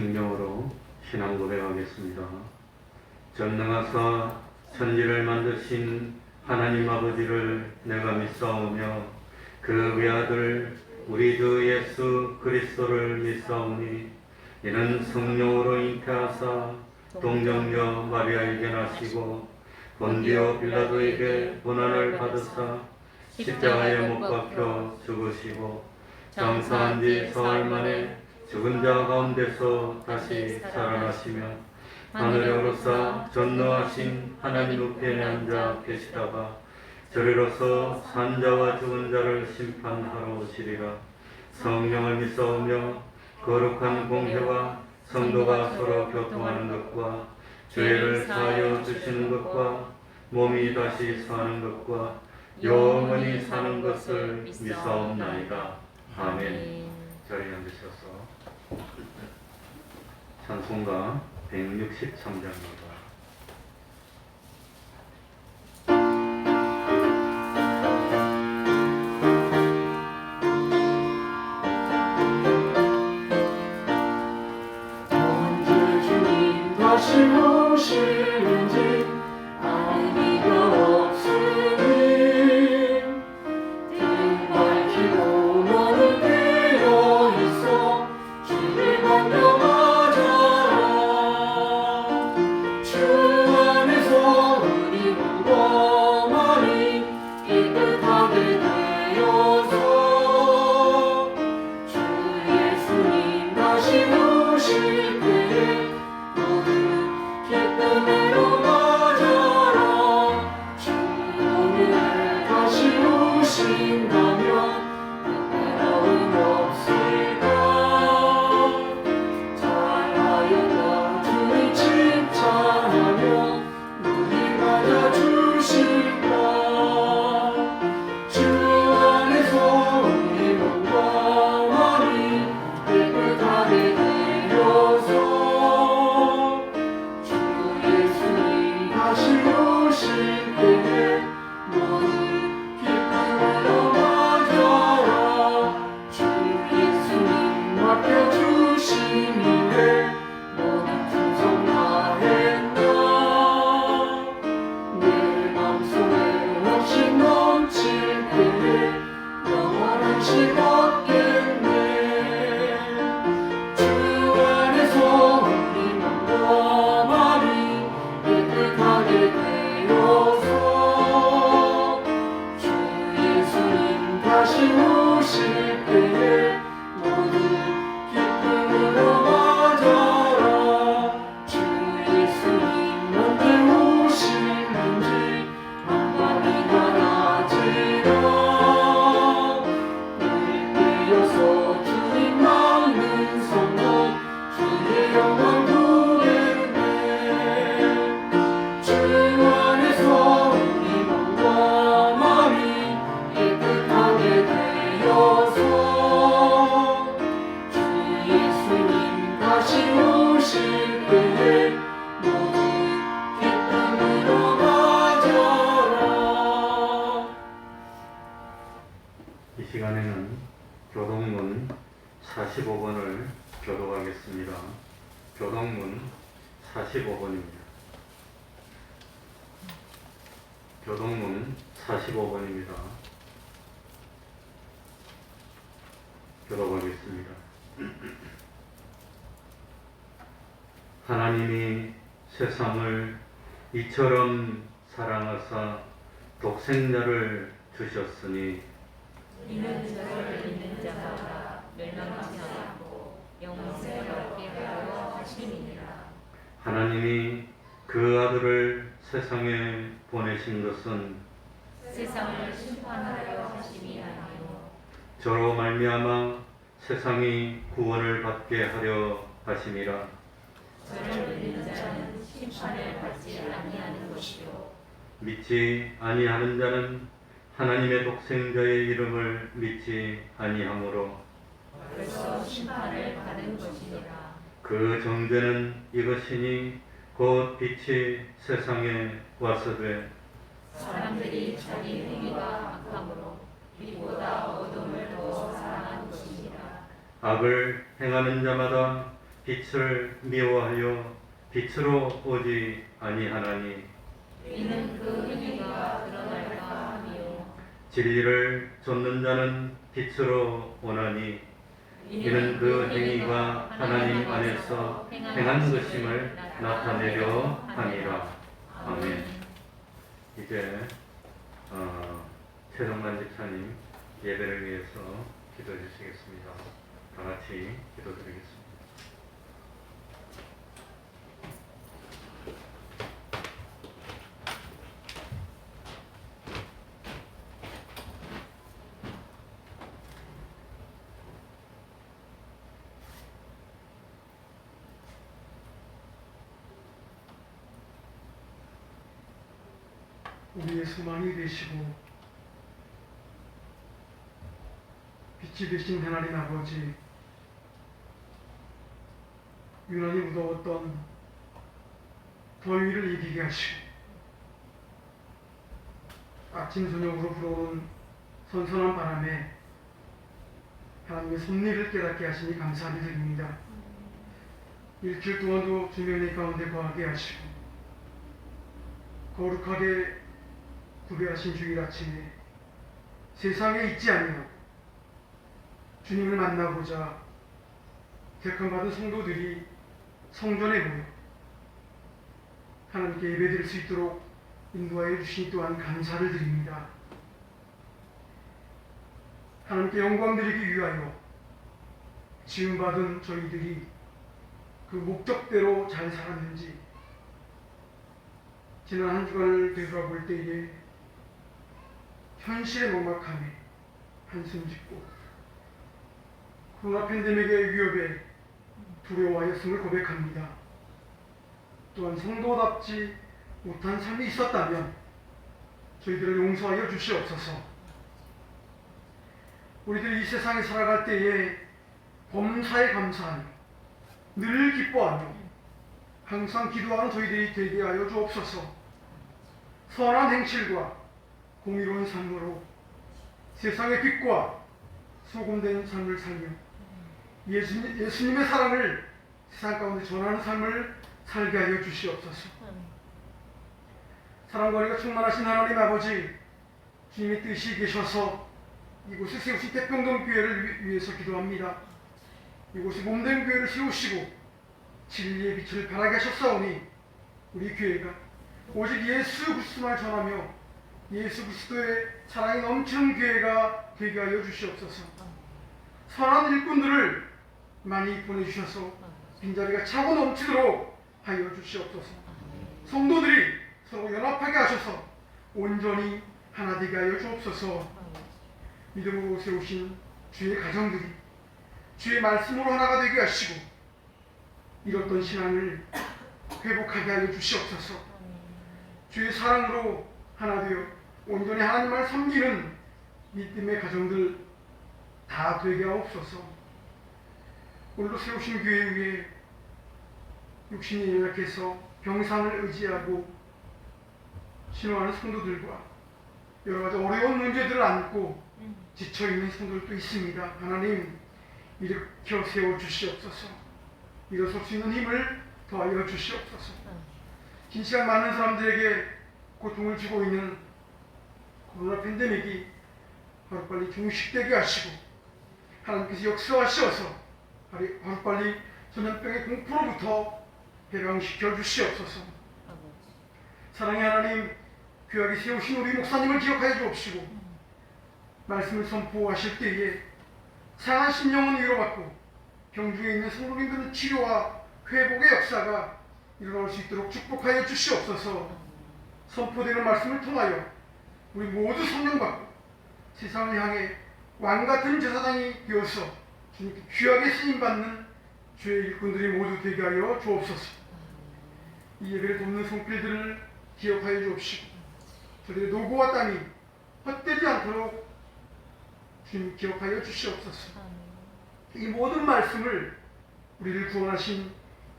성령으로 신앙 고백하겠습니다. 전능하사 천지를 만드신 하나님 아버지를 내가 믿사오며 그 외아들 우리 주 예수 그리스도를 믿사오니 이는 성령으로 잉태하사 동정녀 마리아에게 나시고 본디오 빌라도에게 고난을 받으사 십자가에 못 박혀 죽으시고 장사한 지 사흘 만에 죽은 자 가운데서 다시 살아나시며 하늘에 오르사 전능하신 하나님 우편에 앉아 계시다가 저리로서 산자와 죽은 자를 심판하러 오시리라. 성령을 믿사오며 거룩한 공회와 성도가 서로 교통하는 것과 죄를 사하여 주시는 것과 몸이 다시 사는 것과 영원히 사는 것을 믿사옵나이다. 아멘. 자리에 앉으셔서 찬송가 163장입니다. 언제 주님 다시 오시는지 아는 이가 없으니 등 밝히고 너는 깨어 있어 주를 반겨맞아라. 주 안에서 우리 몸과 마음이 깨끗하게 되어서 주 예수님 다시 오실 때에 너는 기쁨으로 맞아라. 주 오늘 다시 오신다면 부끄러움 없을까. 잘하였다 주를 칭찬하며 눈이 맞아주실까. 주 안에서 우리 몸과 마음이 깨끗하게 되어서 주 예수님 다시 오실 때에 너는 기쁨으로 맞아라. 주 예수님 맡겨주신 일에 너는 충성하였다. 내 맘속에 욕심 넘칠 때에 영원한 식 얻겠네. 주 안에서 우리 몸과 마음이 깨끗하게 되어서 주 예수님 다시 오실 때에 너는 기쁨으로 맞아라. 주 예수님 언제 오시는지 한밤이 가라지라. 늘 깨어서 주님 막는 성도 주의 영광 보겠네. 주 안에서 우리 몸과 마음이 깨끗하게 되어서 주 예수님 다시 오실 때에 너는 기쁨으로 맞아라. 이 시간에는 교동문 45번을 교독하겠습니다. 교동문 45번입니다. 교동문 45번입니다. 교독하겠습니다. 하나님이 세상을 이처럼 사랑하사 독생자를 주셨으니 이는 저를 믿는 자마다 멸망하지 않고 영생을 얻게 하려 하심이니라. 하나님이 그 아들을 세상에 보내신 것은 세상을 심판하려 하심이 아니요 저로 말미암아 세상이 구원을 받게 하려 하심이라. 저를 믿는 자는 심판을 받지 아니하는 것이요 믿지 아니하는 자는 하나님의 독생자의 이름을 믿지 아니하므로 벌써 심판을 받은 것이니라. 그 정죄는 이것이니 곧 빛이 세상에 와서되 사람들이 자기 행위가 악함으로 빛보다 어둠을 더 사랑한 것이니라. 악을 행하는 자마다 빛을 미워하여 빛으로 오지 아니하나니 이는 그 행위가 드러날까 함이요 진리를 좇는 자는 빛으로 오나니 이는 그 행위가 하나님 안에서 행한 것임을 나타내려 함이라. 아멘. 이제 최정만 집사님 예배를 위해서 기도해 주시겠습니다. 다 같이 기도드리겠습니다. 우리의 소망이 되시고 빛이 되신 하나님 아버지, 유난히 무더웠던 더위를 이기게 하시고 아침 저녁으로 불어오는 선선한 바람에 하나님의 섭리를 깨닫게 하시니 감사를 드립니다. 일주일 동안도 주님의 은혜 가운데 거하게 하시고 거룩하게 구별하신 주일 아침에 세상에 있지 아니하고 주님을 만나고자 택함받은 성도들이 성전에 모여 하나님께 예배드릴 수 있도록 인도하여 주시니 또한 감사를 드립니다. 하나님께 영광 드리기 위하여 지음받은 저희들이 그 목적대로 잘 살았는지 지난 한 주간을 되돌아볼 때에 현실의 막막함에 한숨 짓고 코로나 팬데믹의 위협에 두려워하였음을 고백합니다. 또한 성도답지 못한 삶이 있었다면 저희들을 용서하여 주시옵소서. 우리들이 이 세상에 살아갈 때에 범사에 감사하며 늘 기뻐하며 항상 기도하는 저희들이 되게 하여 주옵소서. 선한 행실과 공의로운 삶으로 세상의 빛과 소금된 삶을 살며 예수님의 사랑을 세상 가운데 전하는 삶을 살게 하여 주시옵소서. 사랑과 은혜가 충만하신 하나님 아버지, 주님의 뜻이 계셔서 이곳에 세우신 태평동 교회를 위해서 기도합니다. 이곳에 몸된 교회를 세우시고 진리의 빛을 발하게 하셨사오니 우리 교회가 오직 예수 그리스도만 전하며 예수 그리스도의 사랑이 넘치는 교회가 되게 하여 주시옵소서. 선한 일꾼들을 많이 보내주셔서 빈자리가 차고 넘치도록 하여 주시옵소서. 성도들이 서로 연합하게 하셔서 온전히 하나 되게 하여 주옵소서. 믿음으로 세우신 주의 가정들이 주의 말씀으로 하나가 되게 하시고 잃었던 신앙을 회복하게 하여 주시옵소서. 주의 사랑으로 하나 되어 온전히 하나님을 섬기는 믿음의 가정들 다 되게 하옵소서. 오늘도 세우신 교회 위에 육신이 연약해서 병상을 의지하고 신호하는 성도들과 여러가지 어려운 문제들을 안고 지쳐있는 성도들도 있습니다. 하나님, 일으켜 세워주시옵소서. 일어설 수 있는 힘을 더하여 주시옵소서. 긴 시간 많은 사람들에게 고통을 주고 있는 코로나 팬데믹이 하루빨리 종식되게 하시고 하나님께서 역사하시어서 하루빨리 전염병의 공포로부터 해방시켜 주시옵소서. 사랑의 하나님, 귀하게 세우신 우리 목사님을 기억하여 주옵시고 말씀을 선포하실 때에 상한 심령은 위로받고 병중에 있는 성도님들은 치료와 회복의 역사가 일어날 수 있도록 축복하여 주시옵소서. 선포되는 말씀을 통하여 우리 모두 성령받고 세상을 향해 왕같은 제사장이 되어서 주님께 귀하게 쓰임받는 주의 일꾼들이 모두 되게 하여 주옵소서. 이 예배를 돕는 손길들을 기억하여 주옵시고 저들의 노고와 땀이 헛되지 않도록 주님 기억하여 주시옵소서. 이 모든 말씀을 우리를 구원하신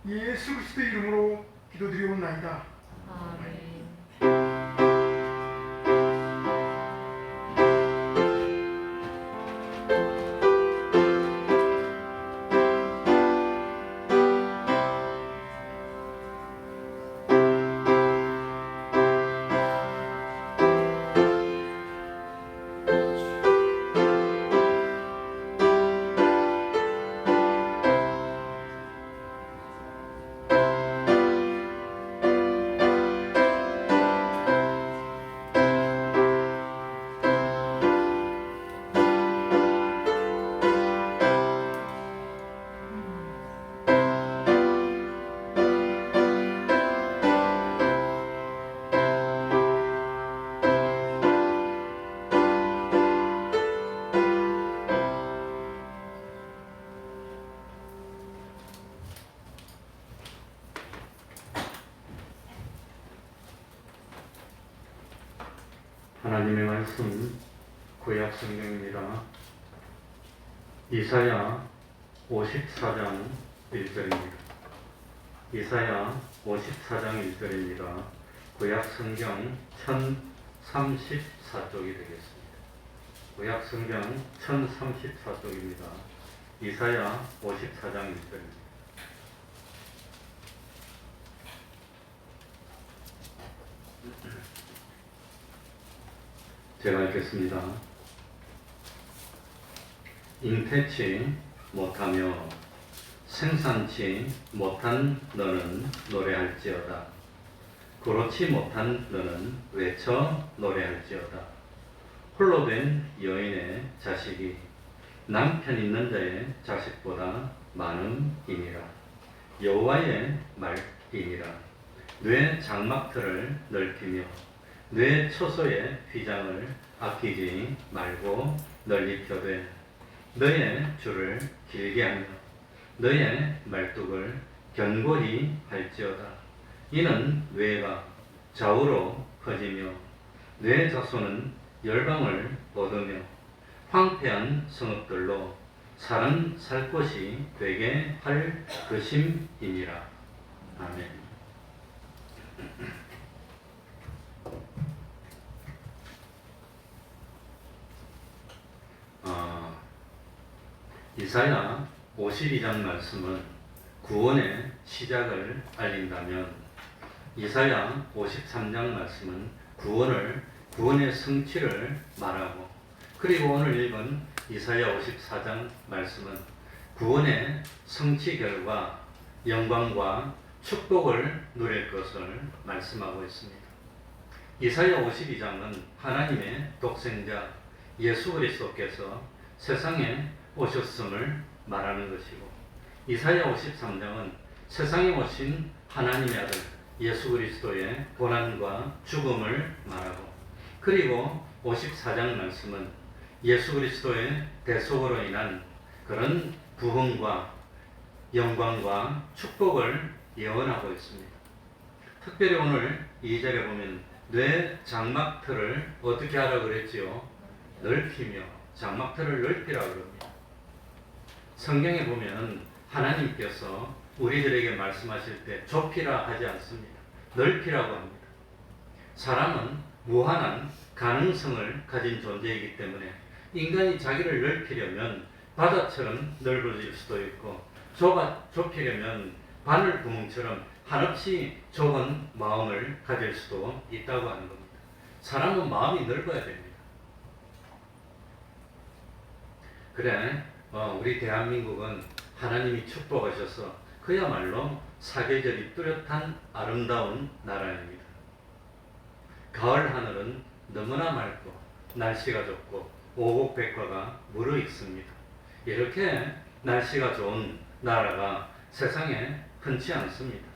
예수 그리스도 이름으로 기도드리옵나이다. 아멘. 하나님의 말씀 구약 성경입니다. 이사야 54장 1절입니다. 이사야 54장 1절입니다. 구약 성경 1034쪽이 되겠습니다. 구약 성경 1034쪽입니다. 이사야 54장 1절입니다. 제가 읽겠습니다. 잉태치 못하며 생산치 못한 너는 노래할지어다. 그렇지 못한 너는 외쳐 노래할지어다. 홀로 된 여인의 자식이 남편 있는 자의 자식보다 많음이니라. 여호와의 말이니라. 뇌 장막틀을 넓히며 뇌 처소의 휘장을 아끼지 말고 널리 펴되 너의 줄을 길게 하며 너의 말뚝을 견고히 할지어다. 이는 뇌가 좌우로 퍼지며 뇌 자손은 열방을 얻으며 황폐한 성읍들로 사람 살 곳이 되게 할 것임이니라. 아멘. 이사야 52장 말씀은 구원의 시작을 알린다면 이사야 53장 말씀은 구원의 성취를 말하고, 그리고 오늘 읽은 이사야 54장 말씀은 구원의 성취 결과 영광과 축복을 누릴 것을 말씀하고 있습니다. 이사야 52장은 하나님의 독생자 예수 그리스도께서 세상에 오셨음을 말하는 것이고, 이사야 53장은 세상에 오신 하나님의 아들 예수 그리스도의 고난과 죽음을 말하고, 그리고 54장 말씀은 예수 그리스도의 대속으로 인한 그런 부흥과 영광과 축복을 예언하고 있습니다. 특별히 오늘 2절에 보면 뇌 장막틀을 어떻게 하라고 그랬지요? 넓히며 장막틀을 넓히라고 그럽니다. 성경에 보면 하나님께서 우리들에게 말씀하실 때 좁히라 하지 않습니다. 넓히라고 합니다. 사람은 무한한 가능성을 가진 존재이기 때문에 인간이 자기를 넓히려면 바다처럼 넓어질 수도 있고, 좁히려면 바늘 구멍처럼 한없이 좁은 마음을 가질 수도 있다고 하는 겁니다. 사람은 마음이 넓어야 됩니다. 그래, 우리 대한민국은 하나님이 축복하셔서 그야말로 사계절이 뚜렷한 아름다운 나라입니다. 가을 하늘은 너무나 맑고 날씨가 좋고 오곡백과가 무르익습니다. 이렇게 날씨가 좋은 나라가 세상에 흔치 않습니다.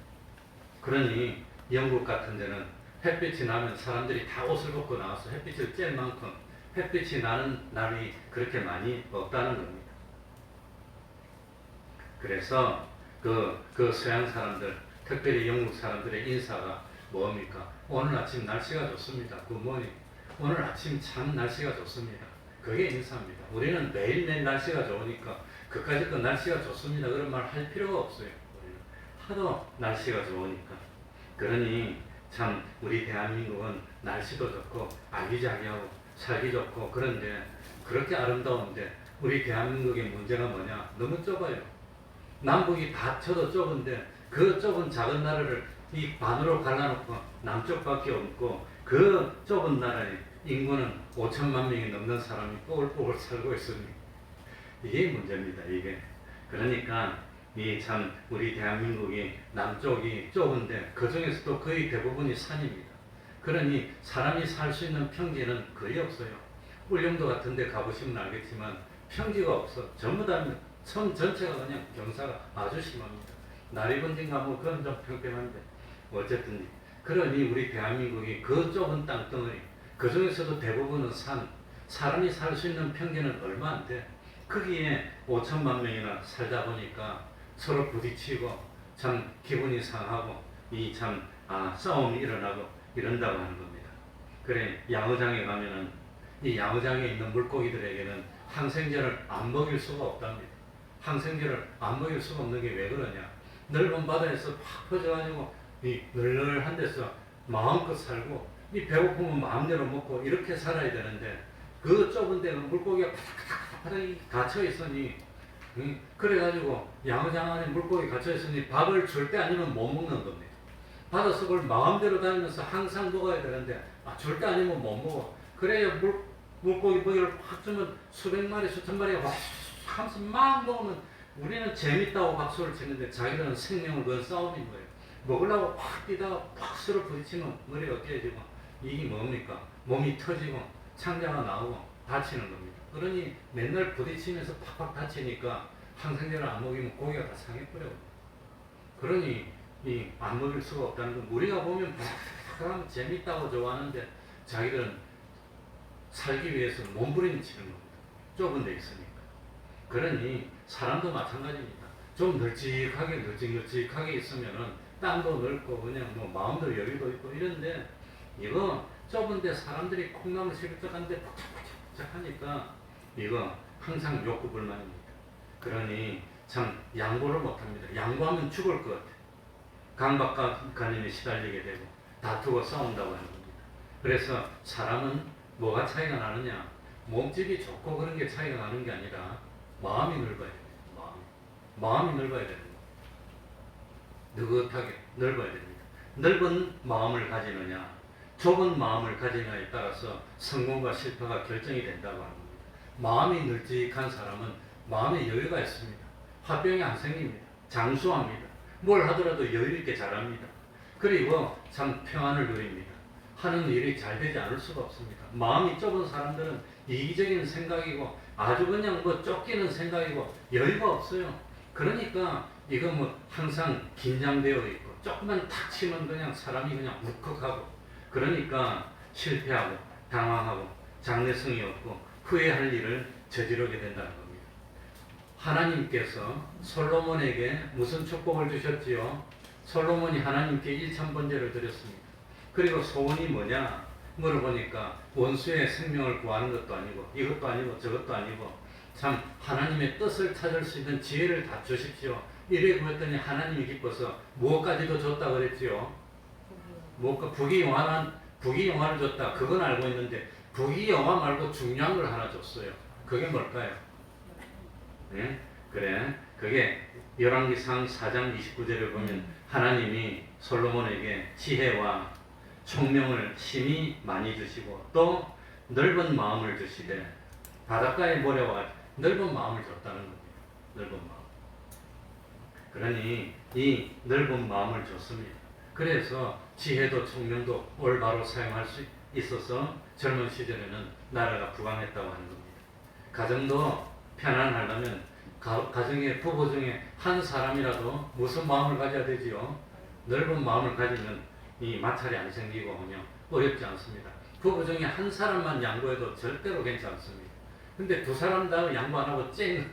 그러니 영국 같은 데는 햇빛이 나면 사람들이 다 옷을 벗고 나와서 햇빛을 쬐을 만큼 햇빛이 나는 날이 그렇게 많이 없다는 겁니다. 그래서 그 서양 사람들, 특별히 영국 사람들의 인사가 뭡니까? 오늘 아침 날씨가 좋습니다. 굿모닝. 오늘 아침 참 날씨가 좋습니다. 그게 인사입니다. 우리는 매일매일 날씨가 좋으니까 그까짓 거 날씨가 좋습니다 그런 말 할 필요가 없어요. 우리는 하도 날씨가 좋으니까. 그러니 참 우리 대한민국은 날씨도 좋고 아기자기하고 살기 좋고, 그런데 그렇게 아름다운데 우리 대한민국의 문제가 뭐냐? 너무 좁아요. 남북이 다 쳐도 좁은데 그 좁은 작은 나라를 이 반으로 갈라놓고 남쪽밖에 없고, 그 좁은 나라에 인구는 5천만 명이 넘는 사람이 뽀글뽀글 살고 있습니다. 이게 문제입니다. 이게. 그러니까 이 참 우리 대한민국이 남쪽이 좁은데 그 중에서도 거의 대부분이 산입니다. 그러니 사람이 살 수 있는 평지는 거의 없어요. 울릉도 같은 데 가보시면 알겠지만 평지가 없어. 전부 다 섬 전체가 그냥 경사가 아주 심합니다. 나리번진가 뭐 그건 좀 평평한데 어쨌든 그러니 우리 대한민국이 그 좁은 땅덩어리, 그 중에서도 대부분은 산, 사람이 살 수 있는 평지는 얼마 안 돼. 거기에 5천만 명이나 살다 보니까 서로 부딪히고 참 기분이 상하고 이 참 싸움이 일어나고 이런다고 하는 겁니다. 그래 양어장에 가면은 이 양어장에 있는 물고기들에게는 항생제를 안 먹일 수가 없답니다. 항생제를 안 먹일 수가 없는 게 왜 그러냐? 넓은 바다에서 팍 퍼져가지고 이 널널한 데서 마음껏 살고 이 배고프면 마음대로 먹고 이렇게 살아야 되는데 그 좁은 데는 물고기가 바닥바닥 갇혀 있으니 그래가지고 양어장 안에 물고기 갇혀 있으니 밥을 줄 때 아니면 못 먹는 겁니다. 바닷속을 마음대로 다니면서 항상 먹어야 되는데 줄 때 아니면 못 먹어. 그래야 물고기 먹이를 확 주면 수백 마리 수천 마리가 확 하면서 막 먹으면 우리는 재밌다고 박수를 치는데 자기들은 생명을 건 싸움인 거예요. 먹으려고 확 뛰다가 팍 서로 부딪히면 머리가 깨지고 이게 뭡니까? 몸이 터지고 창자가 나오고 다치는 겁니다. 그러니 맨날 부딪히면서 팍팍 다치니까 항생제를 안 먹이면 고기가 다 상해버려요. 그러니 이 안 먹일 수가 없다는 건 우리가 보면 하면 재밌다고 좋아하는데 자기들은 살기 위해서 몸부림치는 겁니다. 좁은 데 있으니까. 그러니 사람도 마찬가지입니다. 좀 널찍하게 있으면은 땅도 넓고 그냥 뭐 마음도 여유도 있고 이런데 이거 좁은데 사람들이 콩나물 시루떡한데 푹짝푹짝 하니까 이거 항상 욕구 불만입니다. 그러니 참 양보를 못합니다. 양보하면 죽을 것 같아요. 강박관념에 시달리게 되고 다투고 싸운다고 하는 겁니다. 그래서 사람은 뭐가 차이가 나느냐? 몸집이 좋고 그런 게 차이가 나는 게 아니라 마음이 넓어야 돼요. 마음이 넓어야 되는 거예요. 느긋하게 넓어야 됩니다. 넓은 마음을 가지느냐, 좁은 마음을 가지느냐에 따라서 성공과 실패가 결정이 된다고 하는 겁니다. 마음이 널찍한 사람은 마음에 여유가 있습니다. 화병이 안 생깁니다. 장수합니다. 뭘 하더라도 여유 있게 잘합니다. 그리고 참 평안을 누립니다. 하는 일이 잘 되지 않을 수가 없습니다. 마음이 좁은 사람들은 이기적인 생각이고 아주 그냥 뭐 쫓기는 생각이고 여유가 없어요. 그러니까 이거 뭐 항상 긴장되어 있고 조금만 탁 치면 그냥 사람이 그냥 울컥하고 그러니까 실패하고 당황하고 장래성이 없고 후회할 일을 저지르게 된다는 겁니다. 하나님께서 솔로몬에게 무슨 축복을 주셨지요? 솔로몬이 하나님께 일천번제를 드렸습니다. 그리고 소원이 뭐냐? 물어보니까 원수의 생명을 구하는 것도 아니고 이것도 아니고 저것도 아니고 참 하나님의 뜻을 찾을 수 있는 지혜를 다 주십시오. 이래 구했더니 하나님이 기뻐서 무엇까지도 줬다 그랬지요. 부귀영화를 줬다. 그건 알고 있는데 부귀영화 말고 중요한 걸 하나 줬어요. 그게 뭘까요? 네? 그래. 그게 열왕기상 4장 29절을 보면 하나님이 솔로몬에게 지혜와 총명을 심히 많이 주시고 또 넓은 마음을 주시되 바닷가의 모래와 넓은 마음을 줬다는 겁니다. 넓은 마음. 그러니 이 넓은 마음을 줬습니다. 그래서 지혜도 총명도 올바로 사용할 수 있어서 젊은 시절에는 나라가 부강했다고 하는 겁니다. 가정도 편안하려면 가정의 부부 중에 한 사람이라도 무슨 마음을 가져야 되지요? 넓은 마음을 가지면 이 마찰이 안 생기고 그냥 어렵지 않습니다. 부부 중에 한 사람만 양보해도 절대로 괜찮습니다. 근데 두 사람 다 양보 안 하고 쨍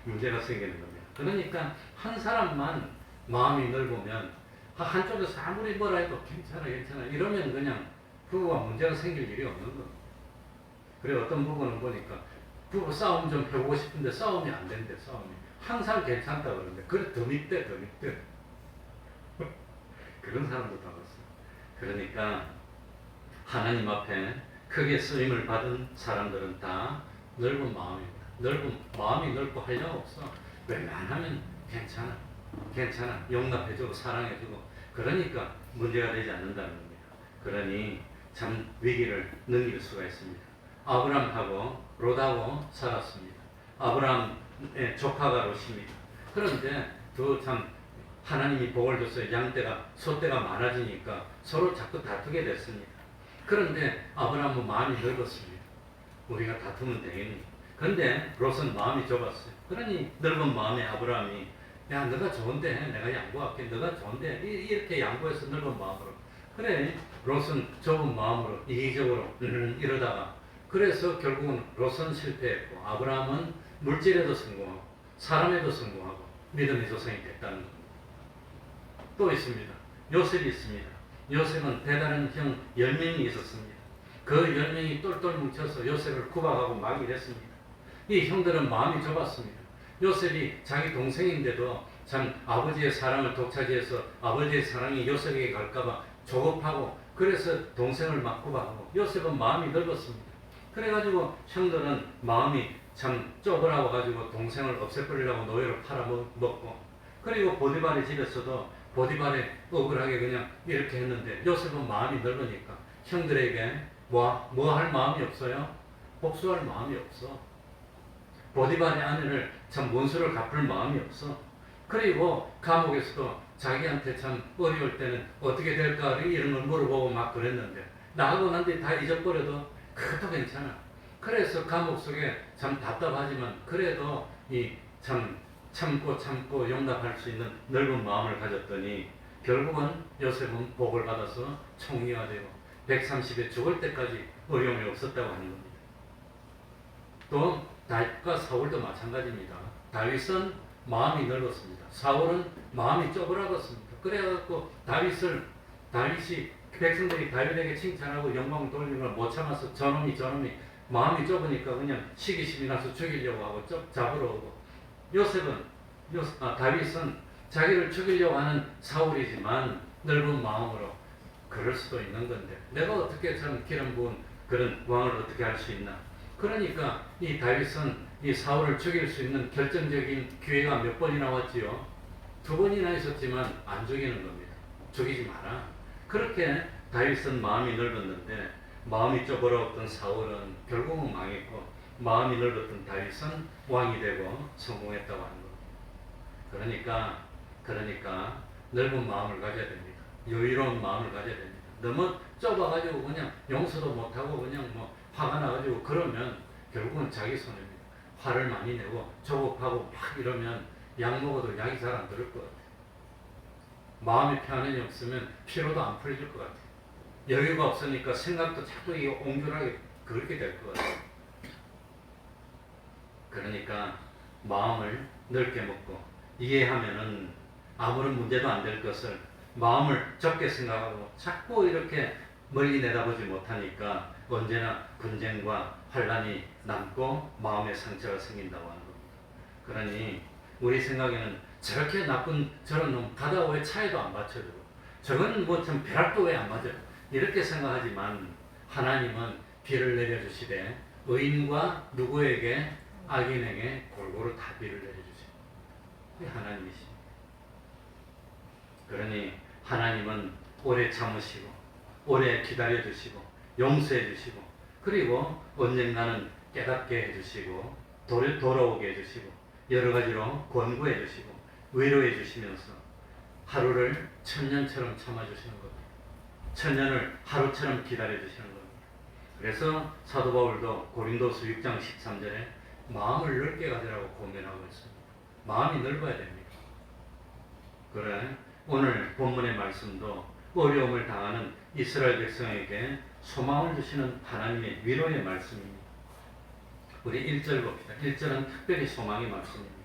문제가 생기는 겁니다. 그러니까 한 사람만 마음이 넓으면 한쪽에서 아무리 뭐라 해도 괜찮아 이러면 그냥 부부가 문제가 생길 일이 없는 겁니다. 그리고 어떤 부부는 보니까 부부 싸움 좀 해보고 싶은데 싸움이 안 된대. 싸움이 항상 괜찮다 그러는데 그래 더 밉대 그런 사람도 다 봤어요. 그러니까 하나님 앞에 크게 쓰임을 받은 사람들은 다 넓은 마음입니다. 마음이 넓고 하려고 없어. 웬만하면 괜찮아 용납해주고 사랑해주고 그러니까 문제가 되지 않는다는 겁니다. 그러니 참 위기를 넘길 수가 있습니다. 아브람하고 롯하고 살았습니다. 아브람의 조카가 롯입니다. 그런데 참 하나님이 복을 줬어요. 양떼가 소떼가 많아지니까 서로 자꾸 다투게 됐습니다. 그런데 아브람은 마음이 넓었습니다. 우리가 다투면 되겠니? 그런데 롯은 마음이 좁았어요. 그러니 넓은 마음의 아브람이 야 너가 좋은데 내가 양보할게. 너가 좋은데 이렇게 양보해서 넓은 마음으로 그래 롯은 좁은 마음으로 이기적으로 이러다가 그래서 결국은 롯은 실패했고 아브라함은 물질에도 성공하고 사람에도 성공하고 믿음의 조상이 됐다는 겁니다. 또 있습니다. 요셉이 있습니다. 요셉은 배다른 형 10명이 있었습니다. 그 10명이 똘똘 뭉쳐서 요셉을 구박하고 막 이랬습니다. 이 형들은 마음이 좁았습니다. 요셉이 자기 동생인데도 참 아버지의 사랑을 독차지해서 아버지의 사랑이 요셉에게 갈까봐 조급하고 그래서 동생을 막 구박하고 요셉은 마음이 넓었습니다. 그래가지고 형들은 마음이 참 쪼그라워 가지고 동생을 없애버리려고 노예로 팔아먹고 그리고 보디발의 집에서도 보디발에 억울하게 그냥 이렇게 했는데 요셉은 마음이 넓으니까 형들에게 뭐 할 마음이 없어요? 복수할 마음이 없어. 보디발의 아내를 참 원수를 갚을 마음이 없어. 그리고 감옥에서도 자기한테 참 어려울 때는 어떻게 될까 이런 걸 물어보고 막 그랬는데 나하고 난 뒤 다 잊어버려도 그것도 괜찮아. 그래서 감옥 속에 참 답답하지만 그래도 이 참 참고 용납할 수 있는 넓은 마음을 가졌더니 결국은 요셉은 복을 받아서 총리가 되고 130에 죽을 때까지 어려움이 없었다고 하는 겁니다. 또 다윗과 사울도 마찬가지입니다. 다윗은 마음이 넓었습니다. 사울은 마음이 쪼그라들었습니다. 그래갖고 다윗이 백성들이 다윗에게 칭찬하고 영광 돌리는 걸 못 참아서 저놈이 마음이 좁으니까 그냥 시기심이 나서 죽이려고 하고 잡으러 오고 다윗은 자기를 죽이려고 하는 사울이지만 넓은 마음으로 그럴 수도 있는 건데 내가 어떻게 참 기름 부은 그런 왕을 어떻게 할 수 있나. 그러니까 이 다윗은 이 사울을 죽일 수 있는 결정적인 기회가 몇 번이나 왔지요. 2번이나 있었지만 안 죽이는 겁니다. 죽이지 마라. 그렇게 다윗은 마음이 넓었는데 마음이 좁아졌던 사울은 결국은 망했고 마음이 넓었던 다윗은 왕이 되고 성공했다고 하는 겁니다. 그러니까 넓은 마음을 가져야 됩니다. 여유로운 마음을 가져야 됩니다. 너무 좁아가지고 그냥 용서도 못하고 그냥 뭐 화가 나가지고 그러면 결국은 자기 손해입니다. 화를 많이 내고 조급하고 막 이러면 약 먹어도 약이 잘 안 들을 것 같아요. 마음의 평안이 없으면 피로도 안 풀릴 것 같아요. 여유가 없으니까 생각도 자꾸 이게 옹졸하게 그렇게 될 것 같아요. 그러니까 마음을 넓게 먹고 이해하면은 아무런 문제도 안 될 것을 마음을 적게 생각하고 자꾸 이렇게 멀리 내다보지 못하니까 언제나 분쟁과 환란이 남고 마음의 상처가 생긴다고 하는 겁니다. 그러니 우리 생각에는 저렇게 나쁜 저런 놈 가다 왜 차에도 안 받쳐주고 저건 뭐 참 벼락도 왜 안 맞아 이렇게 생각하지만 하나님은 비를 내려주시되 의인과 누구에게 악인에게 골고루 다 비를 내려주시고 그게 하나님이십니다. 그러니 하나님은 오래 참으시고 오래 기다려주시고 용서해주시고 그리고 언젠가는 깨닫게 해주시고 돌아오게 해주시고 여러 가지로 권고해주시고 위로해주시면서 하루를 천년처럼 참아주시는 겁니다. 천년을 하루처럼 기다려주시는 겁니다. 그래서 사도 바울도 고린도서 6장 13절에 마음을 넓게 가지라고 고면하고 있습니다. 마음이 넓어야 됩니다. 그래 오늘 본문의 말씀도 어려움을 당하는 이스라엘 백성에게 소망을 주시는 하나님의 위로의 말씀입니다. 우리 1절 봅시다. 1절은 특별히 소망의 말씀입니다.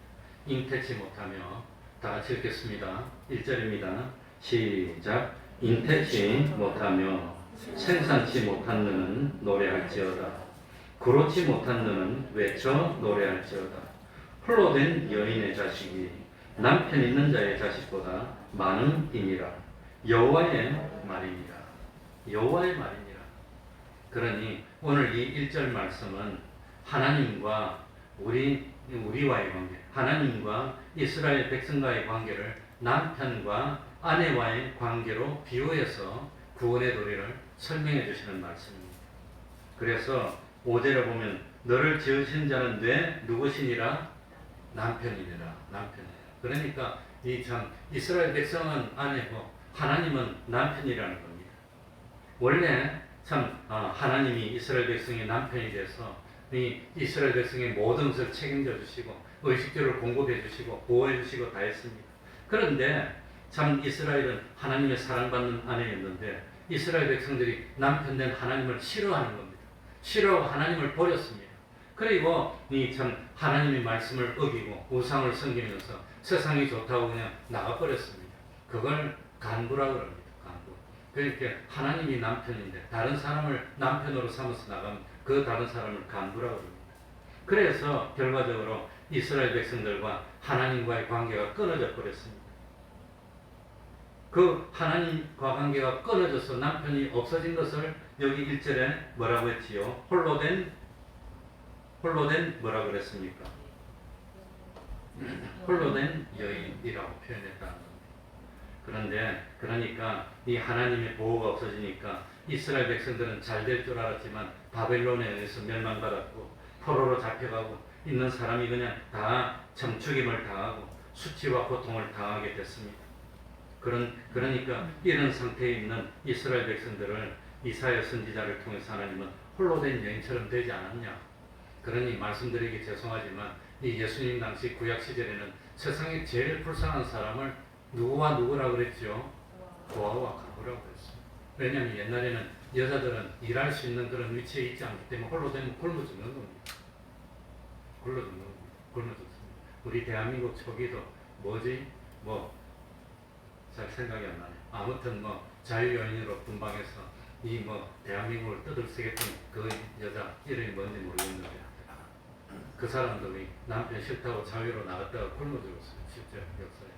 잉태치 못하며 다 같이 읽겠습니다. 1절입니다. 시작. 잉태치 못하며 생산치 못한 너는 노래할지어다. 그렇지 못한 너는 외쳐 노래할지어다. 홀로 된 여인의 자식이 남편 있는 자의 자식보다 많음이니라. 여호와의 말이니라. 여호와의 말이니라. 그러니 오늘 이 1절 말씀은 하나님과 우리와의 관계, 하나님과 이스라엘 백성과의 관계를 남편과 아내와의 관계로 비유해서 구원의 도리를 설명해 주시는 말씀입니다. 그래서 5절에 보면 너를 지으신 자는 누구시니라? 남편이니라. 그러니까 이 참 이스라엘 백성은 아내고 하나님은 남편이라는 겁니다. 원래 참 하나님이 이스라엘 백성의 남편이 돼서 이 이스라엘 백성의 모든 것을 책임져 주시고 의식주를 공급해 주시고 보호해 주시고 다 했습니다. 그런데 참 이스라엘은 하나님의 사랑받는 아내였는데 이스라엘 백성들이 남편 된 하나님을 싫어하는 겁니다. 싫어하고 하나님을 버렸습니다. 그리고 이 참 하나님의 말씀을 어기고 우상을 섬기면서 세상이 좋다고 그냥 나가버렸습니다. 그걸 간부라 그럽니다. 간부. 그러니까 하나님이 남편인데 다른 사람을 남편으로 삼아서 나가면 그 다른 사람을 간부라고 합니다. 그래서 결과적으로 이스라엘 백성들과 하나님과의 관계가 끊어져 버렸습니다. 그 하나님과 관계가 끊어져서 남편이 없어진 것을 여기 1절에 뭐라고 했지요? 홀로된 뭐라고 그랬습니까? 홀로된 여인이라고 표현했다는 겁니다. 그런데 그러니까 이 하나님의 보호가 없어지니까 이스라엘 백성들은 잘 될 줄 알았지만 바벨론에 의해서 멸망받았고 포로로 잡혀가고 있는 사람이 그냥 다 정축임을 당하고 수치와 고통을 당하게 됐습니다. 그러니까 이런 상태에 있는 이스라엘 백성들을 이사야 선지자를 통해서 하나님은 홀로된 여인처럼 되지 않았냐. 그러니 말씀드리기 죄송하지만 이 예수님 당시 구약 시절에는 세상에 제일 불쌍한 사람을 누구와 누구라 그랬죠? 고아와 가부라고 그랬어요. 왜냐하면 옛날에는 여자들은 일할 수 있는 그런 위치에 있지 않기 때문에 홀로 되면 굶어 죽는 겁니다. 굶어 죽습니다. 우리 대한민국 초기도 뭐지? 잘 생각이 안 나네. 아무튼 자유여인으로 분방해서 이 대한민국을 떠들썩했던 그 여자 이름이 뭔지 모르겠는데 그 사람들이 남편 싫다고 자유로 나갔다가 굶어 죽었어요. 실제 역사에.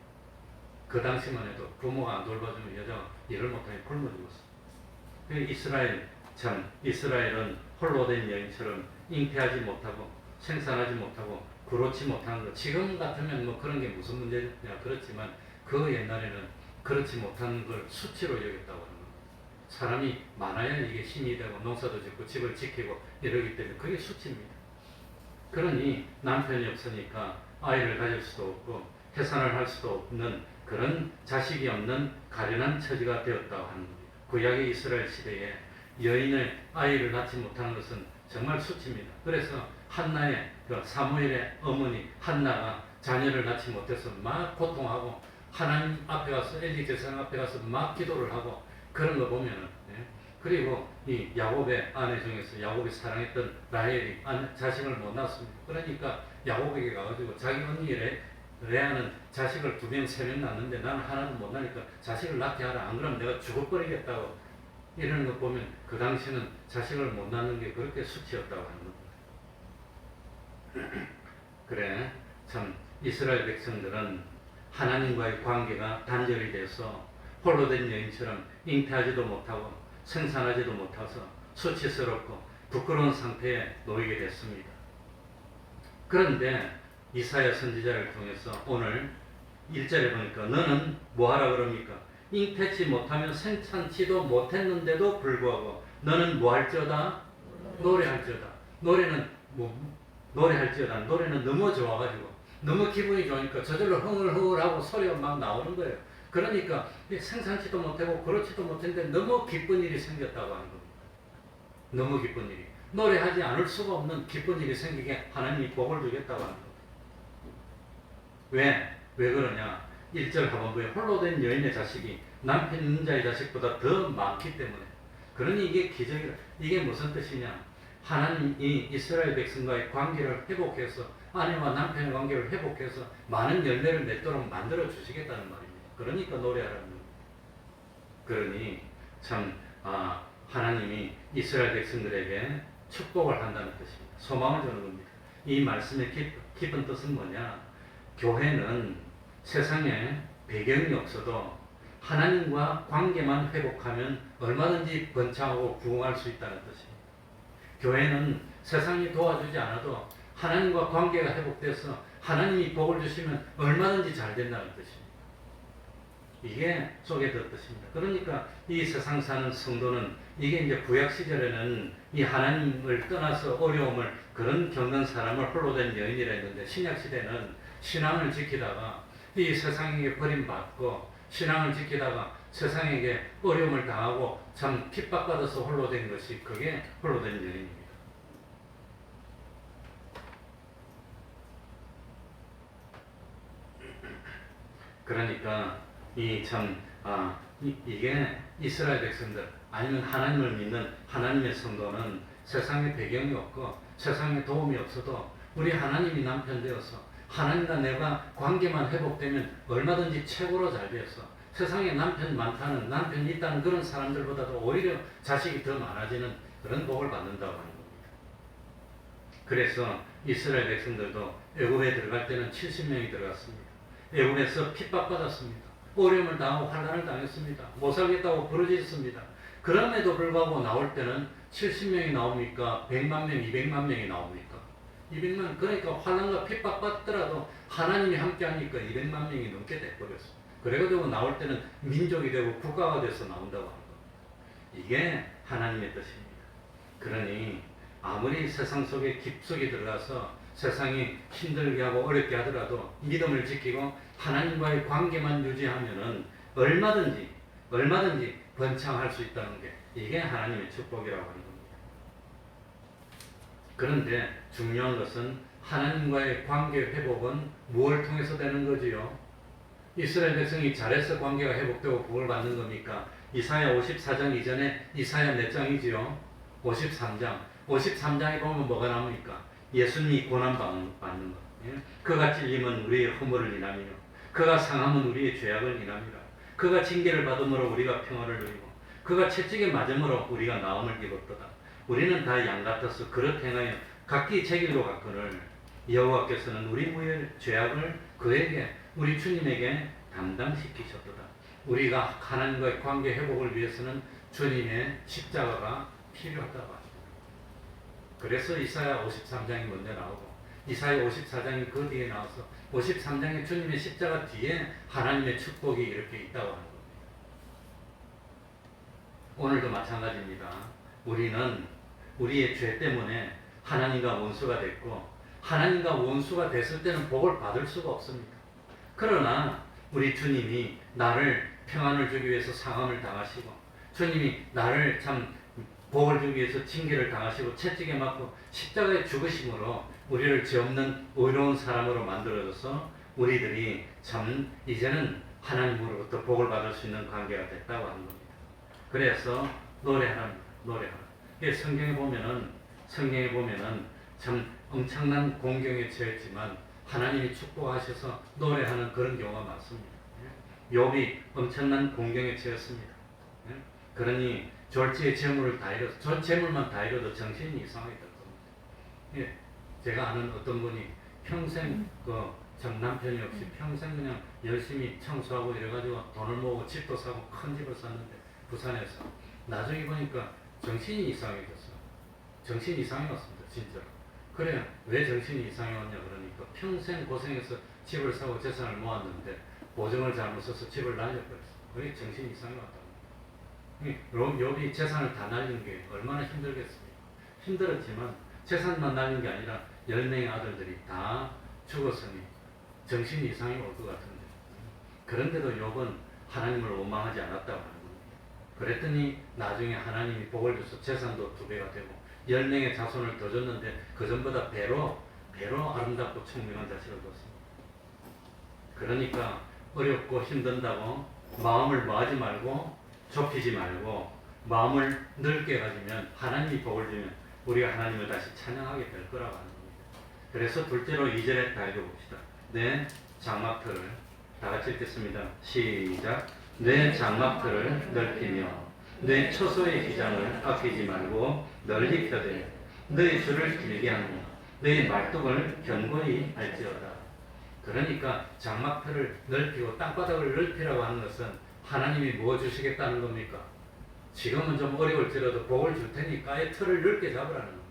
그 당시만 해도 부모가 안 돌봐주면 여자가 일을 못하니 굶어 죽었어요. 이스라엘은 홀로 된 여인처럼 잉태하지 못하고 생산하지 못하고 그렇지 못하는 것. 지금 같으면 그런 게 무슨 문제냐 그렇지만 그 옛날에는 그렇지 못한 걸 수치로 여겼다고 하는 겁니다. 사람이 많아야 이게 힘이 되고 농사도 짓고 집을 지키고 이러기 때문에 그게 수치입니다. 그러니 남편이 없으니까 아이를 가질 수도 없고 해산을 할 수도 없는 그런 자식이 없는 가련한 처지가 되었다고 하는 겁니다. 구약의 이스라엘 시대에 여인의 아이를 낳지 못하는 것은 정말 수치입니다. 그래서 한나의 사무엘의 어머니 한나가 자녀를 낳지 못해서 막 고통하고 하나님 앞에 가서 엘리 제사장 앞에 가서 막 기도를 하고 그런 거 보면은 그리고 이 야곱의 아내 중에서 야곱이 사랑했던 라헬이 자식을 못 낳았습니다. 그러니까 야곱에게 가가지고 자기 언니 레아는 자식을 2명, 3명 낳는데 나는 하나도 못 낳으니까 자식을 낳게 하라. 안 그러면 내가 죽어버리겠다고 이러는 거 보면 그 당시는 자식을 못 낳는 게 그렇게 수치였다고 하는 겁니다. 그래 참 이스라엘 백성들은 하나님과의 관계가 단절이 돼서 홀로 된 여인처럼 잉태하지도 못하고 생산하지도 못해서 수치스럽고 부끄러운 상태에 놓이게 됐습니다. 그런데 이사야 선지자를 통해서 오늘 1절에 보니까 너는 뭐하라 그럽니까? 잉태치 못하면 생산치도 못했는데도 불구하고 너는 뭐할지어다? 노래할지어다. 노래는 노래는 너무 좋아가지고 너무 기분이 좋으니까 저절로 흥얼흥얼하고 소리가 막 나오는 거예요. 그러니까 생산치도 못하고 그렇지도 못했는데 너무 기쁜 일이 생겼다고 하는 겁니다. 너무 기쁜 일이. 노래하지 않을 수가 없는 기쁜 일이 생기게 하나님이 복을 주겠다고 하는 겁니다. 왜 그러냐? 1절 하반부에 홀로 된 여인의 자식이 남편 있는 자의 자식보다 더 많기 때문에. 그러니 이게 기적이다. 이게 무슨 뜻이냐? 하나님이 이스라엘 백성과의 관계를 회복해서 아내와 남편의 관계를 회복해서 많은 열매를 맺도록 만들어 주시겠다는 말입니다. 그러니까 노래하라는 겁니다. 그러니 참 하나님이 이스라엘 백성들에게 축복을 한다는 뜻입니다. 소망을 주는 겁니다. 이 말씀의 깊은 뜻은 뭐냐? 교회는 세상에 배경이 없어도 하나님과 관계만 회복하면 얼마든지 번창하고 부흥할 수 있다는 뜻입니다. 교회는 세상이 도와주지 않아도 하나님과 관계가 회복돼서 하나님이 복을 주시면 얼마든지 잘 된다는 뜻입니다. 이게 속에들 뜻입니다. 그러니까 이 세상 사는 성도는 이게 이제 구약 시절에는 이 하나님을 떠나서 어려움을 그런 겪는 사람을 홀로 된 여인이라 했는데 신약 시대는 신앙을 지키다가 이 세상에게 버림받고 신앙을 지키다가 세상에게 어려움을 당하고 참 핍박받아서 홀로 된 것이 그게 홀로 된 여인입니다. 그러니까 이게 이스라엘 백성들 아니면 하나님을 믿는 하나님의 성도는 세상에 배경이 없고 세상에 도움이 없어도 우리 하나님이 남편 되어서 하나님과 내가 관계만 회복되면 얼마든지 최고로 잘 되어서 세상에 남편 많다는, 남편이 있다는 그런 사람들보다도 오히려 자식이 더 많아지는 그런 복을 받는다고 하는 겁니다. 그래서 이스라엘 백성들도 애굽에 들어갈 때는 70명이 들어갔습니다. 애굽에서 핍박받았습니다. 어려움을 당하고 환난을 당했습니다. 못 살겠다고 부르짖었습니다. 그럼에도 불구하고 나올 때는 70명이 나옵니까? 100만 명, 200만 명이 나옵니까? 200만, 그러니까 환난과 핍박받더라도 하나님이 함께하니까 200만 명이 넘게 돼버렸어요. 그래가지고 나올 때는 민족이 되고 국가가 돼서 나온다고 하는 겁니다. 이게 하나님의 뜻입니다. 그러니 아무리 세상 속에 깊숙이 들어가서 세상이 힘들게 하고 어렵게 하더라도 믿음을 지키고 하나님과의 관계만 유지하면은 얼마든지 번창할 수 있다는 게 이게 하나님의 축복이라고 하는 겁니다. 그런데 중요한 것은 하나님과의 관계 회복은 무엇을 통해서 되는 거지요? 이스라엘 백성이 잘해서 관계가 회복되고 복을 받는 겁니까? 이사야 54장 이전에 이사야 몇 장이지요? 53장. 53장에 보면 뭐가 나옵니까? 예수님이 고난받는 것. 예? 그가 찔림은 우리의 허물을 인하며 그가 상함은 우리의 죄악을 인함이라. 그가 징계를 받음으로 우리가 평화를 누리고 그가 채찍에 맞음으로 우리가 나음을 입었도다. 우리는 다 양 같아서 그릇 행하여 각기 책임으로 갔거늘 여호와께서는 우리 무의 죄악을 그에게 우리 주님에게 담당시키셨도다. 우리가 하나님과의 관계 회복을 위해서는 주님의 십자가가 필요하다고 합니다. 그래서 이사야 53장이 먼저 나오고 이사야 54장이 그 뒤에 나와서 53장에 주님의 십자가 뒤에 하나님의 축복이 이렇게 있다고 하는 겁니다. 오늘도 마찬가지입니다. 우리는 우리의 죄 때문에 하나님과 원수가 됐고 하나님과 원수가 됐을 때는 복을 받을 수가 없습니다. 그러나 우리 주님이 나를 평안을 주기 위해서 상함을 당하시고 주님이 나를 참 복을 주기 위해서 징계를 당하시고 채찍에 맞고 십자가에 죽으심으로 우리를 죄 없는 의로운 사람으로 만들어줘서 우리들이 참 이제는 하나님으로부터 복을 받을 수 있는 관계가 됐다고 하는 겁니다. 그래서 노래하랍니다. 노래하라. 성경에 보면은 참 엄청난 공경에 처했지만 하나님이 축복하셔서 노래하는 그런 경우가 많습니다. 욥이 엄청난 공경에 처했습니다. 그러니 졸지의 재물을 다 잃어서 전 재물만 다 잃어도 정신이 이상하게 될 겁니다. 제가 아는 어떤 분이 평생 전 남편이 없이 평생 그냥 열심히 청소하고 이래가지고 돈을 모으고 집도 사고 큰 집을 샀는데 부산에서 나중에 보니까 정신이 이상해졌어요. 정신이 이상해 왔습니다. 진짜로. 그래 왜 정신이 이상해 왔냐 그러니까 평생 고생해서 집을 사고 재산을 모았는데 보증을 잘못 써서 집을 날려버렸어요. 그게 정신이 이상해 왔다고. 욥이 재산을 다 날린 게 얼마나 힘들겠습니까? 힘들었지만 재산만 날린 게 아니라 10명의 아들들이 다 죽었으니 정신이 이상이 올 것 같은데 그런데도 욥은 하나님을 원망하지 않았다고 하는 겁니다. 그랬더니 나중에 하나님이 복을 줘서 재산도 2배가 되고 10명의 자손을 더 줬는데 그 전보다 배로 아름답고 청명한 자식을 줬습니다. 그러니까 어렵고 힘든다고 마음을 뭐하지 말고 좁히지 말고 마음을 넓게 가지면 하나님이 복을 주면 우리가 하나님을 다시 찬양하게 될 거라고 하는 겁니다. 그래서 둘째로 2절에 다 읽어봅시다. 내 장막터를 다 같이 읽겠습니다. 시작. 내 장막터를 넓히며 내 처소의 기장을 아끼지 말고 널리 펴되 너의 줄을 길게 하며 너의 말뚝을 견고히 할지어다. 그러니까 장막터를 넓히고 땅바닥을 넓히라고 하는 것은 하나님이 뭐 주시겠다는 겁니까? 지금은 좀 어려울지라도 복을 줄 테니까 아예 틀을 넓게 잡으라는 겁니다.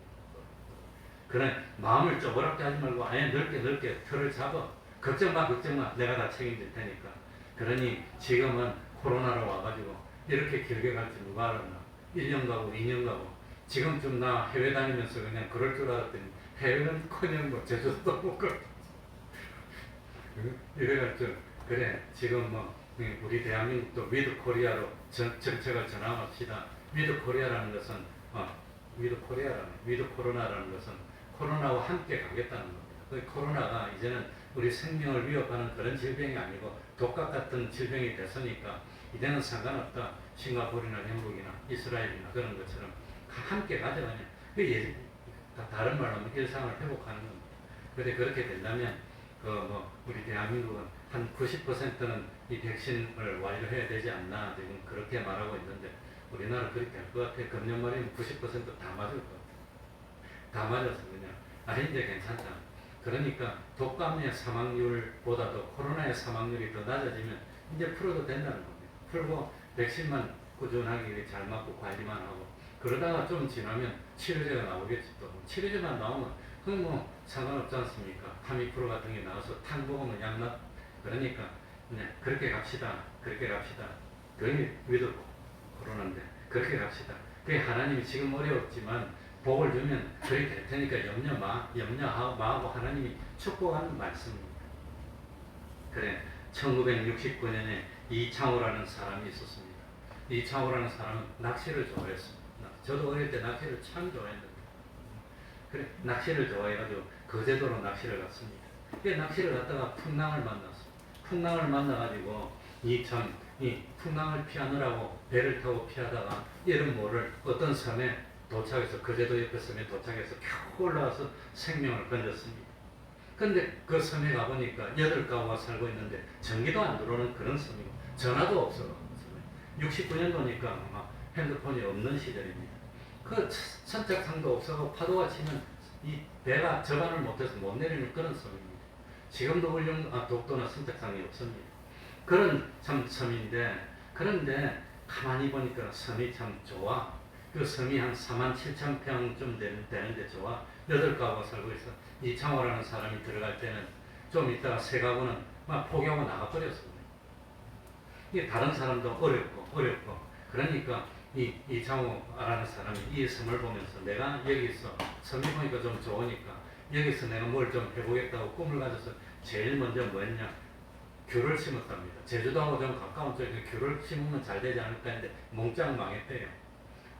그래 마음을 쪼그랗게 하지 말고 아예 넓게 틀을 잡아. 걱정 마 내가 다 책임질 테니까. 그러니 지금은 코로나로 와가지고 이렇게 길게 갈지 누가 알았나. 1년 가고 2년 가고 지금쯤 나 해외 다니면서 그냥 그럴 줄 알았더니 해외는 커녕 뭐 제주도 못 가. 이래가지고 그래 지금 뭐 우리 대한민국도 위드 코리아로 정책을 전환합시다. 위드 코리아라는 것은 위드 코로나라는 것은 코로나와 함께 가겠다는 겁니다. 그 코로나가 이제는 우리 생명을 위협하는 그런 질병이 아니고 독감 같은 질병이 됐으니까 이제는 상관없다. 싱가포르나 영국이나 이스라엘이나 그런 것처럼 함께 가져가냐. 다른 말로 하면 일상을 회복하는 겁니다. 그런데 그렇게 된다면 우리 대한민국은 한 90%는 이 백신을 완료해야 되지 않나 지금 그렇게 말하고 있는데 우리나라 그렇게 될 것 같아. 금년 말에는 90%다 맞을 것 같아. 다 맞아서 그냥 이제 괜찮다. 그러니까 독감의 사망률보다도 코로나의 사망률이 더 낮아지면 이제 풀어도 된다는 겁니다. 풀고 백신만 꾸준하게 잘 맞고 관리만 하고 그러다가 좀 지나면 치료제가 나오겠지. 또 치료제만 나오면 그건 뭐 상관없지 않습니까? 타미프로 같은 게 나와서 탕 먹으면 약나. 그러니까 그렇게 갑시다. 그렇게 갑시다. 그게 위드 코로나인데 그렇게 갑시다. 그게 하나님이 지금 어려웠지만 복을 주면 그렇게 될 테니까 염려하고 하나님이 축복하는 말씀입니다. 그래, 1969년에 이창호라는 사람이 있었습니다. 이창호라는 사람은 낚시를 좋아했습니다. 저도 어릴 때 낚시를 참 좋아했는데 그래, 낚시를 좋아해가지고 거제도로 낚시를 갔습니다. 그 낚시를 갔다가 풍랑을 만났어. 풍랑을 만나가지고 이 풍랑을 피하느라고 배를 타고 피하다가 이름 모를 어떤 섬에 도착해서 거제도 옆에 섬에 도착해서 겨우 올라와서 생명을 건졌습니다. 근데 그 섬에 가보니까 8가구가 살고 있는데 전기도 안 들어오는 그런 섬이고 전화도 없어. 69년도니까 아마 핸드폰이 없는 시절입니다. 그 선착장도 없어서 파도가 치면 이 배가 저반을 못해서 못 내리는 그런 섬입니다. 지금도 독도나 선착장이 없습니다. 그런 참 섬인데 그런데 가만히 보니까 섬이 참 좋아. 그 섬이 한 47,000평쯤 되는데 좋아. 8가구가 살고 있어. 이창호라는 사람이 들어갈 때는 좀 있다가 3가구는 막 포기하고 나가버렸어. 이게 다른 사람도 어렵고 그러니까 이창호라는 사람이 이 섬을 보면서 내가 여기서 섬이 보니까 좀 좋으니까 여기서 내가 뭘 좀 해보겠다고 꿈을 가져서 제일 먼저 뭐했냐, 귤을 심었답니다. 제주도하고 좀 가까운 쪽에 귤을 심으면 잘 되지 않을까 했는데 몽땅 망했대요.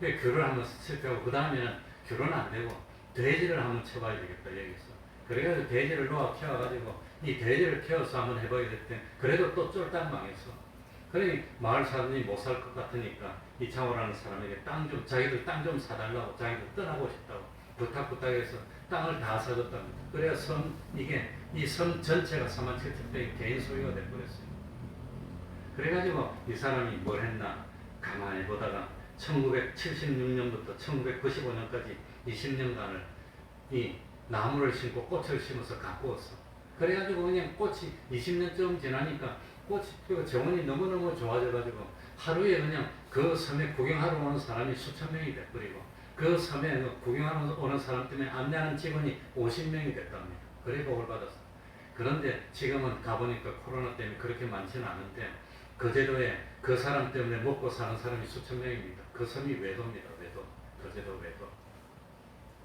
귤을 한번 실패하고 그 다음에는 귤은 안 되고 돼지를 한번 쳐봐야 되겠다 여기서. 그래가지고 돼지를 놓아 키워가지고 이 돼지를 키워서 한번 해봐야 됐대. 그래도 또 쫄딱 망했어. 그러니 마을 사람이 못 살 것 같으니까 이창호라는 사람에게 자기들 땅 좀 사달라고, 자기들 떠나고 싶다고 부탁해서 땅을 다 사줬답니다. 그래야 이 섬 전체가 47,000평이 개인 소유가 돼버렸어요. 그래가지고 이 사람이 뭘 했나 가만히 보다가 1976년부터 1995년까지 20년간을 이 나무를 심고 꽃을 심어서 가꾸었어. 그래가지고 그냥 꽃이 20년쯤 지나니까 꽃이 피고 정원이 너무너무 좋아져가지고 하루에 그냥 그 섬에 구경하러 오는 사람이 수천 명이 돼버리고 그 섬에 구경하러 오는 사람 때문에 안내하는 직원이 50명이 됐답니다. 그래 복을 받았어. 그런데 지금은 가보니까 코로나 때문에 그렇게 많지는 않은데 거제도에 그 사람 때문에 먹고 사는 사람이 수천 명입니다. 그 섬이 외도입니다. 외도. 거제도 외도.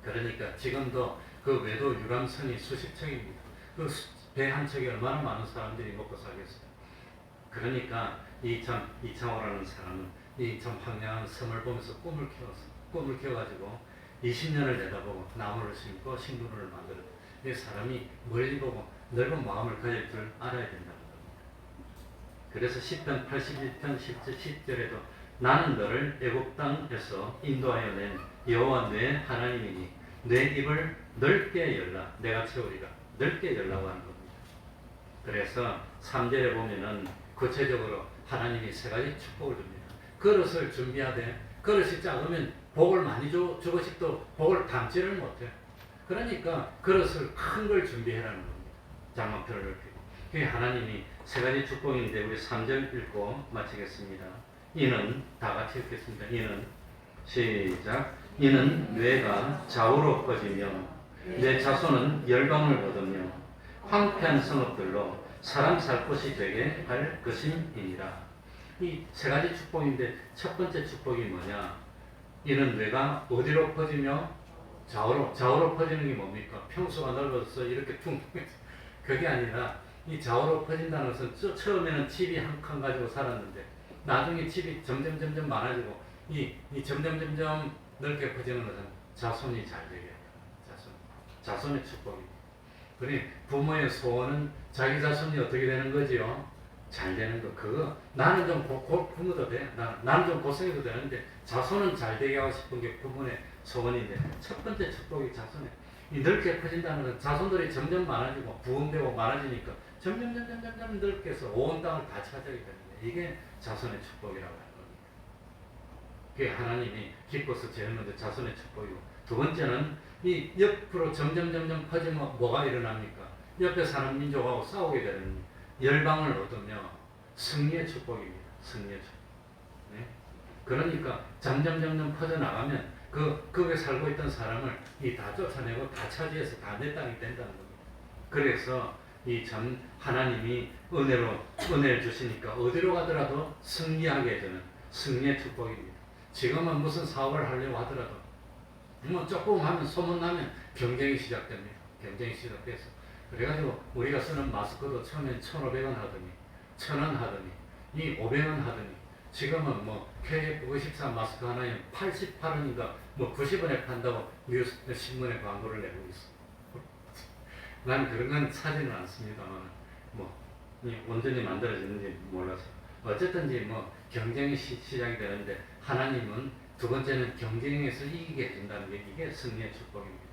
그러니까 지금도 그 외도 유람선이 수십 척입니다. 그 배 한 척에 얼마나 많은 사람들이 먹고 살겠어요. 그러니까 이창호라는 사람은 이 참 황량한 섬을 보면서 꿈을 키워가지고 20년을 내다보고 나무를 심고 식물을 만들었다. 이 사람이 멀리 보고 넓은 마음을 가질 줄 알아야 된다는 겁니다. 그래서 10편 81편 10절에도 나는 너를 애굽 땅에서 인도하여 낸 여호와 내 하나님이니 내 입을 넓게 열라 내가 채우리라. 넓게 열라고 하는 겁니다. 그래서 3절에 보면은 구체적으로 하나님이 3가지 축복을 줍니다. 그릇을 준비하되 그릇이 작으면 복을 많이 주고 싶도 복을 담지를 못해. 그러니까 그릇을 큰 걸 준비해라는 겁니다. 장막표를 넓히고. 그게 하나님이 3가지 축복인데 우리 3절 읽고 마치겠습니다. 이는 다 같이 읽겠습니다. 이는 시작. 이는 뇌가 좌우로 퍼지며 내 자손은 열방을 얻으며 황폐한 성읍들로 사람 살 곳이 되게 할 것임이니라. 이 3가지 축복인데 첫 번째 축복이 뭐냐? 이는 뇌가 어디로 퍼지며 좌우로 퍼지는 게 뭡니까? 평수가 넓어서 이렇게 퉁퉁해서 그게 아니라 이 좌우로 퍼진다는 것은 처음에는 집이 한 칸 가지고 살았는데 나중에 집이 점점 많아지고 이 점점 넓게 퍼지는 것은 자손이 잘 되게 자손의 축복입니다. 그러니 부모의 소원은 자기 자손이 어떻게 되는 거지요? 잘 되는 거. 그거 나는 좀 굶어도 돼. 나는 좀 고생해도 되는데 자손은 잘 되게 하고 싶은 게 부모의 소원인데 첫 번째 축복이 자손에 이 넓게 퍼진다는 건 자손들이 점점 많아지고 부흥되고 많아지니까 점점 넓게 해서 온 땅을 다 차지하게 되는 거예요. 이게 자손의 축복이라고 하는 겁니다. 그게 하나님이 기뻐서 제일 먼저 자손의 축복이고, 두 번째는 이 옆으로 점점 퍼지면 뭐가 일어납니까? 옆에 사는 민족하고 싸우게 되는 열방을 얻으며 승리의 축복입니다. 승리의 축복. 네? 그러니까 점점 퍼져나가면 거기에 살고 있던 사람을 다 쫓아내고 다 차지해서 다 내 땅이 된다는 겁니다. 그래서 이 참 하나님이 은혜를 주시니까 어디로 가더라도 승리하게 해주는 승리의 축복입니다. 지금은 무슨 사업을 하려고 하더라도 뭐 조금 하면 소문나면 경쟁이 시작됩니다. 경쟁이 시작돼서 그래가지고 우리가 쓰는 마스크도 처음엔 1,500원 하더니 1,000원 하더니 이 500원 하더니 지금은 뭐 KF94 마스크 하나에 88원인가 뭐 90원에 판다고 뉴스 신문에 광고를 내고 있어. 난 그런 건 사지는 않습니다만 뭐 온전히 만들어지는지 몰라서 어쨌든지 뭐 경쟁이 시작이 되는데, 하나님은 두 번째는 경쟁에서 이기게 해준다는 게 이게 승리의 축복입니다.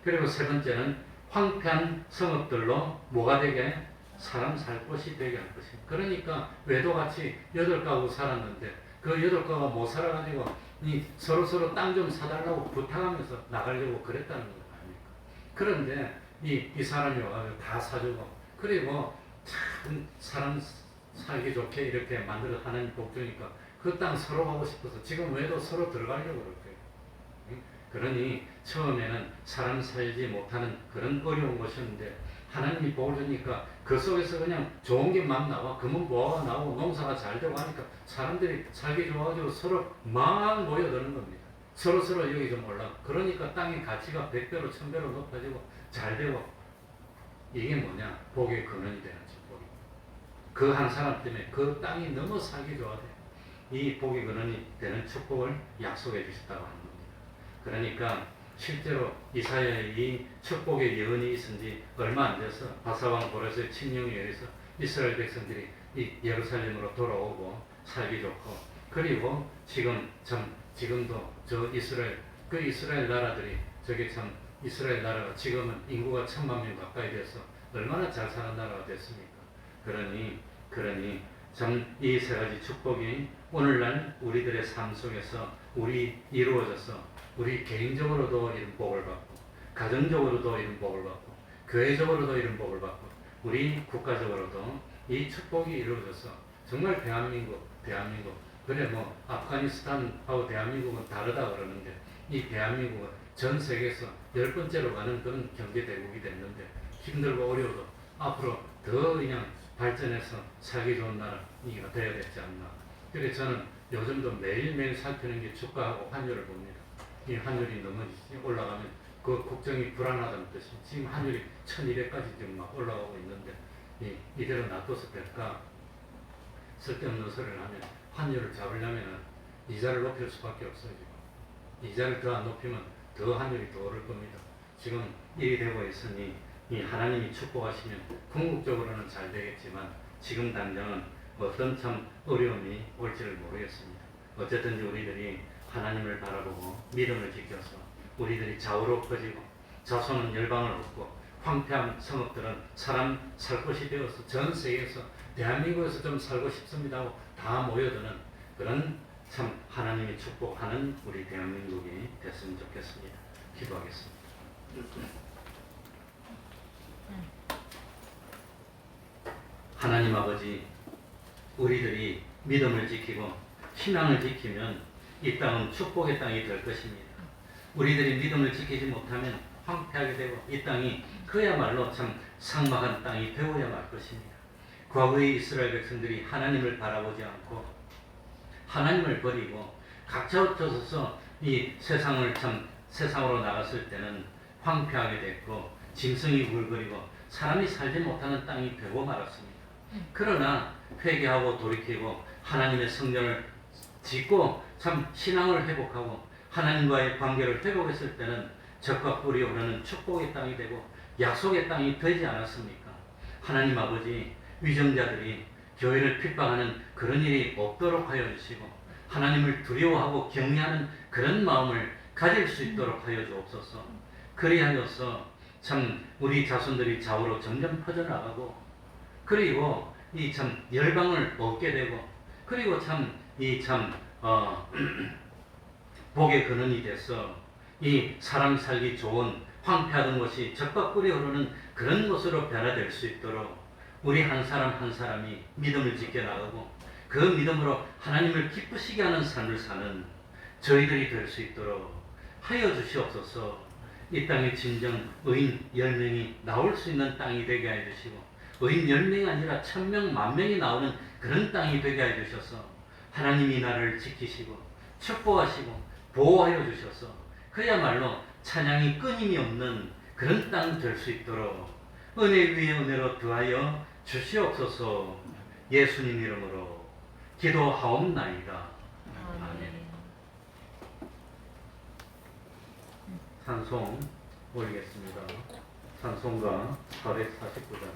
그리고 세 번째는 황폐한 성읍들로 뭐가 되게? 사람 살 곳이 되게 할 것입니다. 그러니까 외도같이 8가구 살았는데 그 8가구가 못 살아가지고 서로 땅 좀 사달라고 부탁하면서 나가려고 그랬다는 거 아닙니까? 그런데 이 사람이 와가지고 다 사주고, 그리고 참 사람 살기 좋게 이렇게 만들어 하나님 복 주니까 그 땅 서로 가고 싶어서 지금 외도 서로 들어가려고 그럴게요. 그러니 처음에는 사람 살지 못하는 그런 어려운 곳이었는데 하나님이 복을 주니까 그 속에서 그냥 좋은 게 막 나와. 금은보화가 나오고 농사가 잘 되고 하니까 사람들이 살기 좋아가지고 서로 막 모여드는 겁니다. 서로 여기 좀 올라가. 그러니까 땅의 가치가 100배로 1000배로 높아지고 잘 되고, 이게 뭐냐? 복의 근원이 되는 축복입니다. 그 한 사람 때문에 그 땅이 너무 살기 좋아돼. 이 복의 근원이 되는 축복을 약속해 주셨다고 하는 겁니다. 그러니까 실제로 이사야의 이 축복의 예언이 있은 지 얼마 안 돼서 바사왕 고레스의 칙령에 의해서 이스라엘 백성들이 이 예루살렘으로 돌아오고 살기 좋고, 그리고 지금도 저 이스라엘 나라들이 저게 참 이스라엘 나라가 지금은 인구가 1000만 명 가까이 돼서 얼마나 잘 사는 나라가 됐습니까? 그러니 참 이 세 가지 축복이 오늘날 우리들의 삶 속에서 이루어져서 우리 개인적으로도 이런 복을 받고, 가정적으로도 이런 복을 받고, 교회적으로도 이런 복을 받고, 우리 국가적으로도 이 축복이 이루어져서 정말 대한민국 그래 뭐 아프가니스탄하고 대한민국은 다르다 그러는데 이 대한민국은 전 세계에서 10번째로 가는 그런 경제 대국이 됐는데 힘들고 어려워도 앞으로 더 그냥 발전해서 살기 좋은 나라가 되어야 되지 않나. 그래서 저는 요즘도 매일매일 살피는 게 주가하고 환율을 봅니다. 이 환율이 너무 올라가면 그 국정이 불안하다는 뜻이, 지금 환율이 1200까지 지금 막 올라가고 있는데 이대로 놔둬서 될까? 쓸데없는 소리를 하면 환율을 잡으려면 이자를 높일 수밖에 없어요. 지금 이자를 더 안 높이면 더 환율이 더 오를 겁니다. 지금 일이 되고 있으니 이 하나님이 축복하시면 궁극적으로는 잘 되겠지만 지금 당장은 어떤 참 어려움이 올지를 모르겠습니다. 어쨌든지 우리들이 하나님을 바라보고 믿음을 지켜서 우리들이 좌우로 퍼지고 자손은 열방을 얻고 황폐한 성읍들은 사람 살 곳이 되어서 전 세계에서 대한민국에서 좀 살고 싶습니다 하고 다 모여드는 그런 참 하나님이 축복하는 우리 대한민국이 됐으면 좋겠습니다. 기도하겠습니다. 하나님 아버지, 우리들이 믿음을 지키고 신앙을 지키면 이 땅은 축복의 땅이 될 것입니다. 우리들이 믿음을 지키지 못하면 황폐하게 되고 이 땅이 그야말로 참 삭막한 땅이 되어야 말 것입니다. 과거의 이스라엘 백성들이 하나님을 바라보지 않고 하나님을 버리고 각자 흩어져서 이 세상으로 나갔을 때는 황폐하게 됐고 짐승이 굴거리고 사람이 살지 못하는 땅이 되고 말았습니다. 그러나 회개하고 돌이키고 하나님의 성전을 짓고 참 신앙을 회복하고 하나님과의 관계를 회복했을 때는 적과 꿀이 흐르는 축복의 땅이 되고 약속의 땅이 되지 않았습니까? 하나님 아버지, 위정자들이 교회를 핍박하는 그런 일이 없도록 하여 주시고 하나님을 두려워하고 경외하는 그런 마음을 가질 수 있도록 하여 주옵소서. 그리하여서 참 우리 자손들이 좌우로 점점 퍼져나가고, 그리고 이 참 열방을 얻게 되고, 그리고 참 이 참 복의 근원이 돼서 이 사람 살기 좋은 황폐하던 것이 적과 꿀이 흐르는 그런 것으로 변화될 수 있도록 우리 한 사람 한 사람이 믿음을 지켜나가고, 그 믿음으로 하나님을 기쁘시게 하는 삶을 사는 저희들이 될 수 있도록 하여 주시옵소서. 이 땅에 진정 의인 10명이 나올 수 있는 땅이 되게 해 주시고, 의인 10명이 아니라 1000명, 10,000명이 나오는 그런 땅이 되게 해 주셔서 하나님이 나를 지키시고 축복하시고 보호하여 주셔서 그야말로 찬양이 끊임이 없는 그런 땅 될 수 있도록 은혜 위에 은혜로 더하여 주시옵소서. 예수님 이름으로 기도하옵나이다. 아멘. 찬송 올리겠습니다. 찬송가 449장.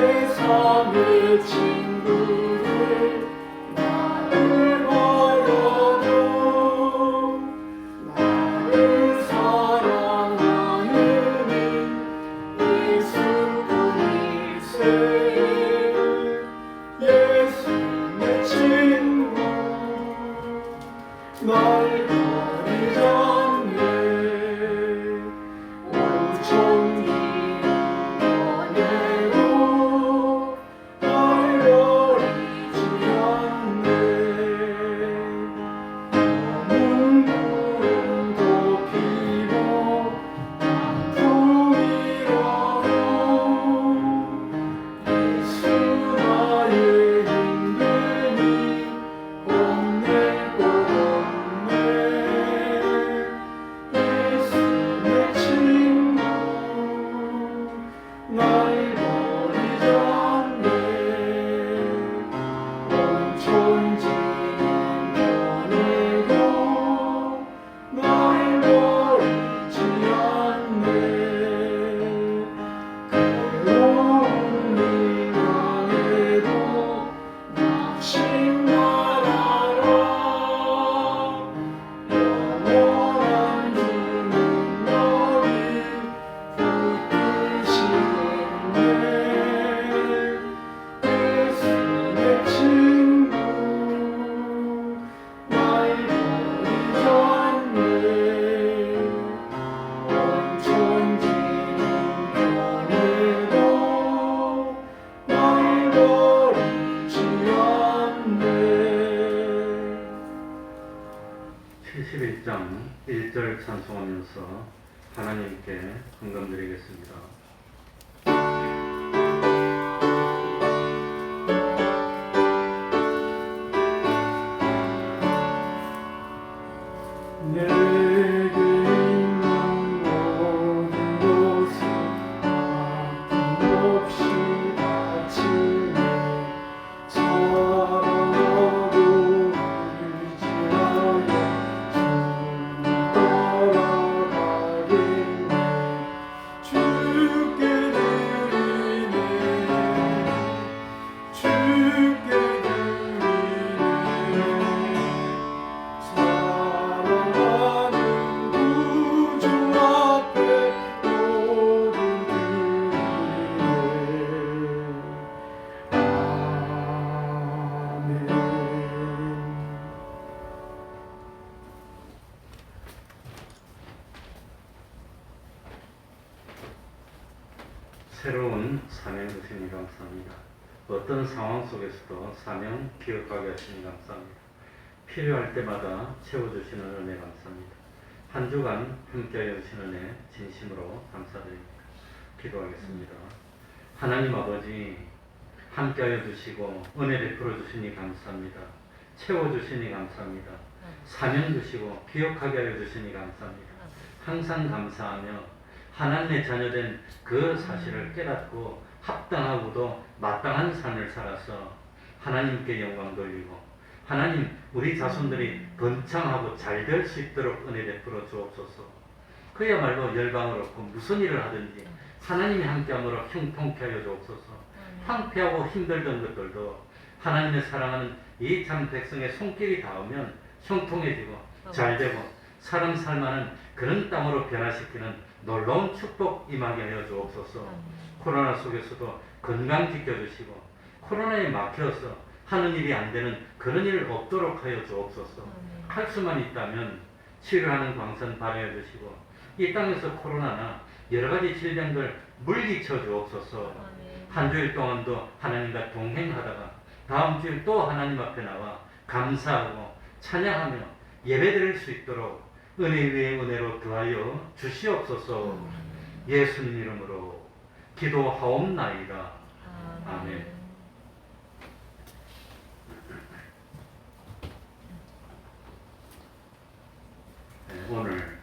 세상의 친구를 나를 버려도 나를 사랑하는 예수님일세. 예수 내 친구 날 버리지 않네. 온천기 찬송하면서 하나님께 헌금드리겠습니다. 내게 있는 모든 것을 아낌없이 바치네. 사랑하고 의지하여 따라가겠네. 주께 드리네. 주께 드리네. 사랑하는 구주 앞에 모든 드리네. 아멘. 새로운 사명 주시니 감사합니다. 어떤 상황 속에서도 사명 기억하게 하시니 감사합니다. 필요할 때마다 채워주시는 은혜 감사합니다. 한 주간 함께하여 주시는 은혜 진심으로 감사드립니다. 기도하겠습니다. 하나님 아버지, 함께하여 주시고 은혜 베풀어 주시니 감사합니다. 채워주시니 감사합니다. 사명 주시고 기억하게 하여 주시니 감사합니다. 항상 감사하며 하나님의 자녀된 그 사실을 깨닫고 합당하고도 마땅한 삶을 살아서 하나님께 영광 돌리고 하나님 우리 자손들이 번창하고 잘 될 수 있도록 은혜 베풀어 주옵소서. 그야말로 열방을 얻고 무슨 일을 하든지 하나님이 함께함으로 형통케 하여 주옵소서. 황폐하고 힘들던 것들도 하나님의 사랑하는 이 참 백성의 손길이 닿으면 형통해지고 잘되고 사람 살만한 그런 땅으로 변화시키는 놀라운 축복 임하게 하여 주옵소서. 코로나 속에서도 건강 지켜주시고 코로나에 막혀서 하는 일이 안 되는 그런 일 없도록 하여 주옵소서. 할 수만 있다면 치료하는 광선 발하여 주시고 이 땅에서 코로나나 여러 가지 질병들 물리쳐 주옵소서. 한 주일 동안도 하나님과 동행하다가 다음 주일 또 하나님 앞에 나와 감사하고 찬양하며 예배드릴 수 있도록 은혜 위에 은혜로 더하여 주시옵소서. 예수님 이름으로 기도하옵나이다. 아멘. 네, 오늘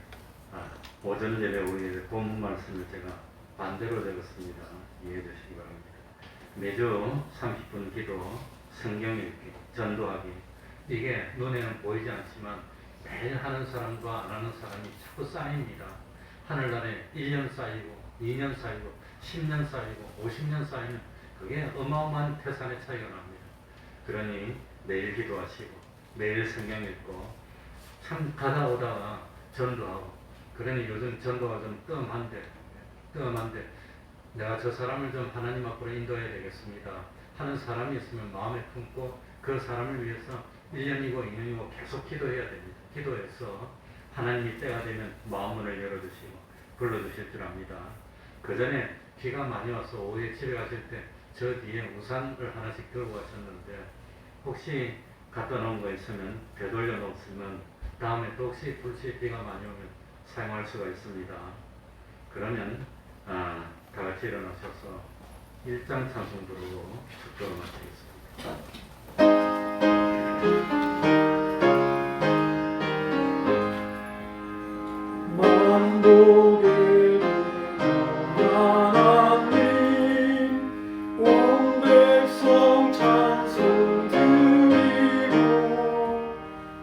오전 예배 우리 본문 말씀을 제가 반대로 적었습니다. 이해해 주시기 바랍니다. 매주 30분 기도, 성경 읽기, 전도하기 이게 눈에는 보이지 않지만 매일 하는 사람과 안 하는 사람이 자꾸 쌓입니다. 하늘나라에 1년 쌓이고 2년 쌓이고 10년 쌓이고 50년 쌓이면 그게 어마어마한 태산의 차이가 납니다. 그러니 매일 기도하시고 매일 성경 읽고 참 가다 오다가 전도하고 그러니 요즘 전도가 좀 뜸한데 내가 저 사람을 좀 하나님 앞으로 인도해야 되겠습니다 하는 사람이 있으면 마음에 품고 그 사람을 위해서 1년이고 2년이고 계속 기도해야 됩니다. 기도해서 하나님이 때가 되면 마음문을 열어주시고 불러주실 줄 압니다. 그 전에 비가 많이 와서 오후에 집에 가실 때 저 뒤에 우산을 하나씩 들고 가셨는데 혹시 갖다 놓은 거 있으면 되돌려 놓으면 다음에 또 혹시 불시 비가 많이 오면 사용할 수가 있습니다. 그러면 다 같이 일어나셔서 일장 찬송 부르고 축도를 마치겠습니다. 만복의 하나님 온 백성 찬송 드리고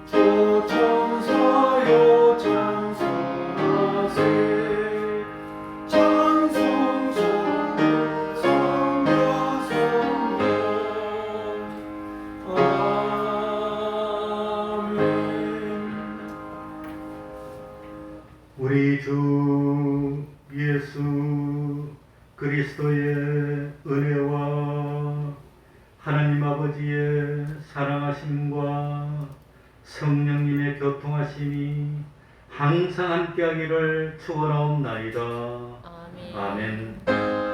저 천사여 찬송하세 찬송 성령 성령 성령 아멘. 우리 주 예수 그리스도의 은혜와 하나님 아버지의 사랑하심과 성령님의 교통하심이 항상 함께하기를 축원하옵나이다. 아멘. 아멘.